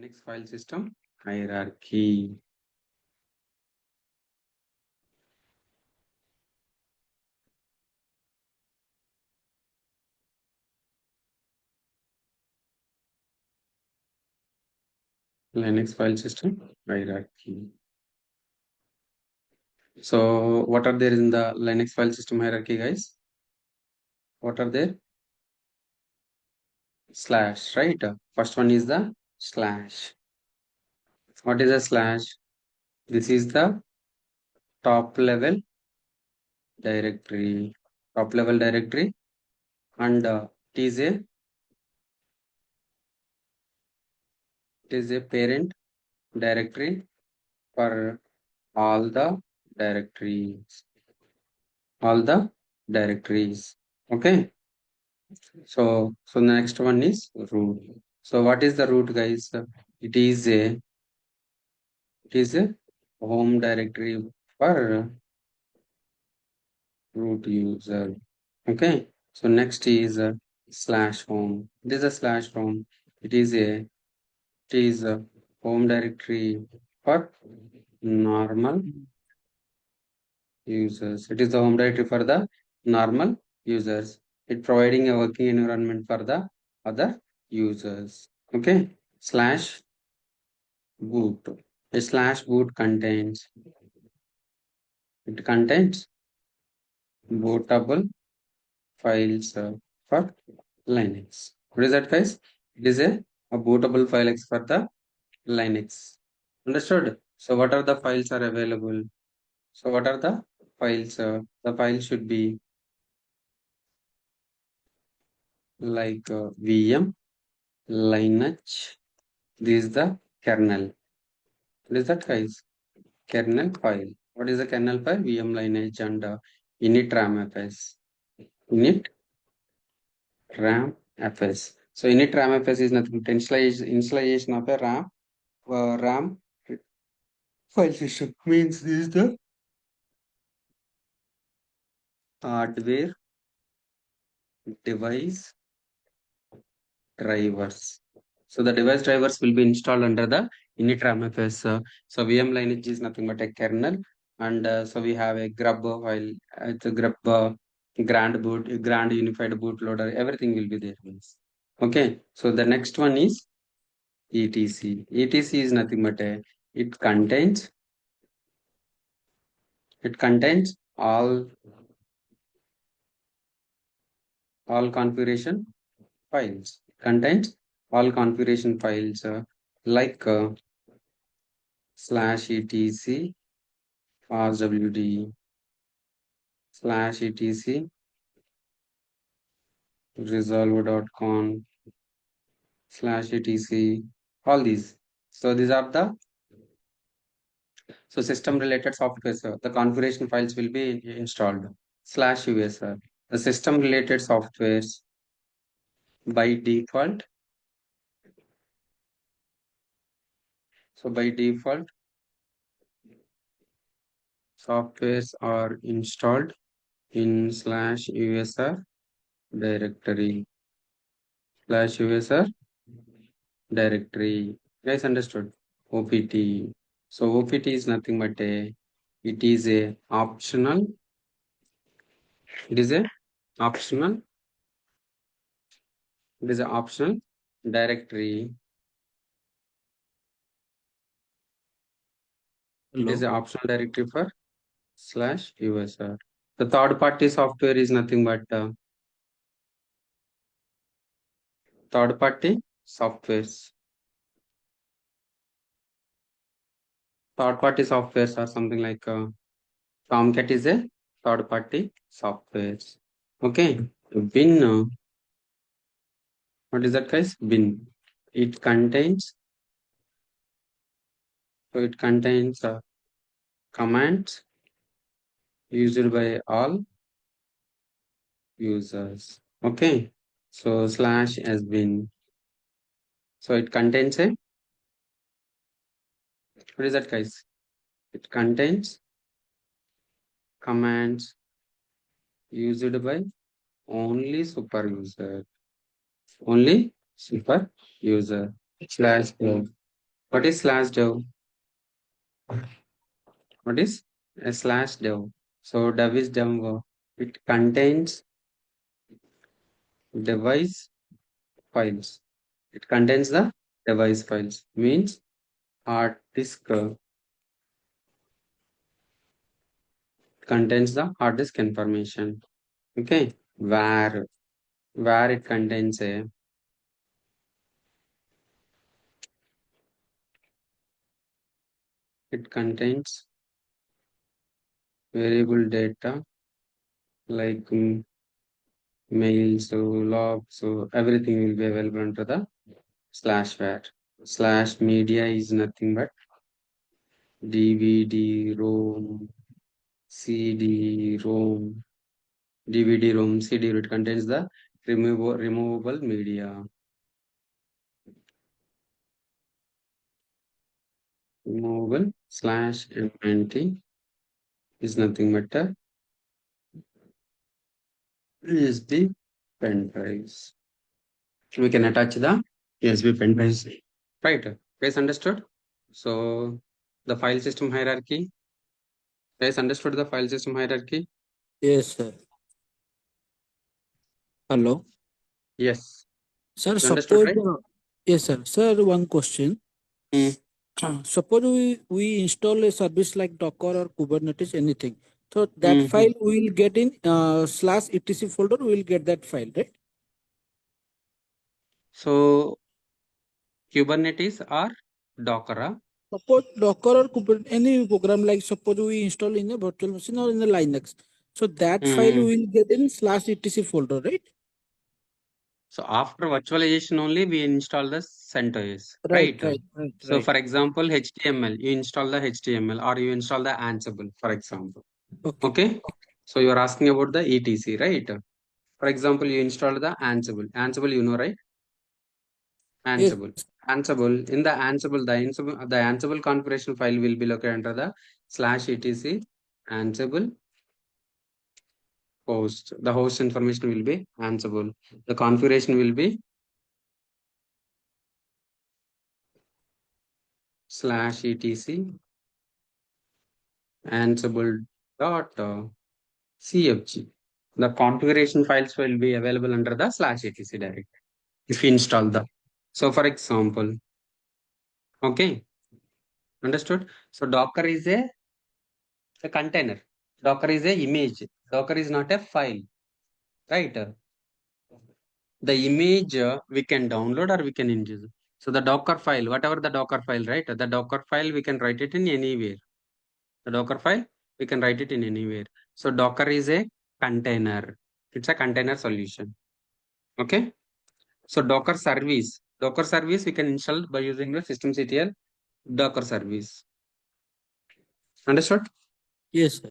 Linux file system hierarchy. Linux file system hierarchy. So what are there in the Linux file system hierarchy, guys? What are there? Slash, right? First one is the slash. What is a slash? This is the top level directory. Top level directory, and it is a parent directory for all the directories. All the directories. Okay. So the next one is root. So what is the root, guys? It is a home directory for root user. Okay. So next is slash home. It is a slash home. It is a home directory for normal users. It is the home directory for the normal users. It providing a working environment for the other users. Okay. Slash boot. A slash boot contains bootable files for Linux. What is that, guys? It is a bootable files for the Linux. Understood? So what are the files are available? So what are the files? The file should be like VM, Linux. This is the kernel. What is that, guys? Kernel file. What is the kernel file? VM lineage and init RAM FS. Init RAM FS. So init RAM FS is nothing but initialization of a RAM file system. Means this is the hardware device drivers. So the device drivers will be installed under the init RAM FS. So VM lineage is nothing but a kernel, and so we have a grub file. It's a grub grand unified bootloader. Everything will be there. Means. Okay. So the next one is etc. etc is nothing but it contains it contains all configuration files. Contains all configuration files like /etc rswd /etc resolve.conf /etc all these. So these are the system related software. The configuration files will be installed. /usr the system related softwares by default. So by default, softwares are installed in /usr directory. /usr directory. Guys, understood? OPT. So OPT is nothing but it is a optional. It is a optional. It is an optional directory. It is Hello. an optional directory for /usr. The third party software is nothing but third party softwares. Third party softwares are something like Tomcat is a third party softwares. Okay. Bin. What is that, guys? Bin. It contains. So it contains commands used by all users. Okay. So slash has been. So it contains a. What is that, guys? It contains commands used by only super user. Only super user. /. What is slash dev? What is a slash dev? So dev is dev. It contains device files. It contains the device files. Means hard disk contains the hard disk information. Okay. Where it contains a it contains variable data like mails, so logs, so everything will be available under the slash where. Slash media is nothing but DVD, ROM, CD, ROM, DVD, ROM, CD. It contains the removable media. Removable slash MNT is nothing but a USB pen drives. We can attach the USB pen drives. Right. Guys, understood? So the file system hierarchy. Guys, understood the file system hierarchy? Yes, sir. Hello. Yes. Sir, You understood, suppose, right? yes, sir. Sir, one question. Hmm. Suppose we install a service like Docker or Kubernetes, anything. So that Mm-hmm. file we will get in slash etc folder, we will get that file, right? So Kubernetes or Docker. Suppose Docker or Kubernetes, any program like suppose we install in a virtual machine or in the Linux. So that file Mm-hmm. we will get in slash etc folder, right? So after virtualization only we install the CentOS, Right, right? right, right, So right. for example, HTML, you install the HTML or you install the Ansible, for example. Okay. Okay. So you're asking about the ETC, right? For example, you install the Ansible. Ansible, you know, right? Yes. Ansible. Ansible. In the Ansible configuration file will be located under the slash etc Ansible host. The host information will be Ansible. The configuration will be slash etc Ansible dot cfg. The configuration files will be available under the slash etc direct if you install the. So for example, okay, understood. So Docker is a container. Docker is a image. Docker is not a file, right? The image we can download or we can ingest. So the Docker file, whatever the Docker file, right? The Docker file we can write it in anywhere. The Docker file we can write it in anywhere. So Docker is a container. It's a container solution. Okay. So Docker service we can install by using the systemctl Docker service. Understood? Yes, sir.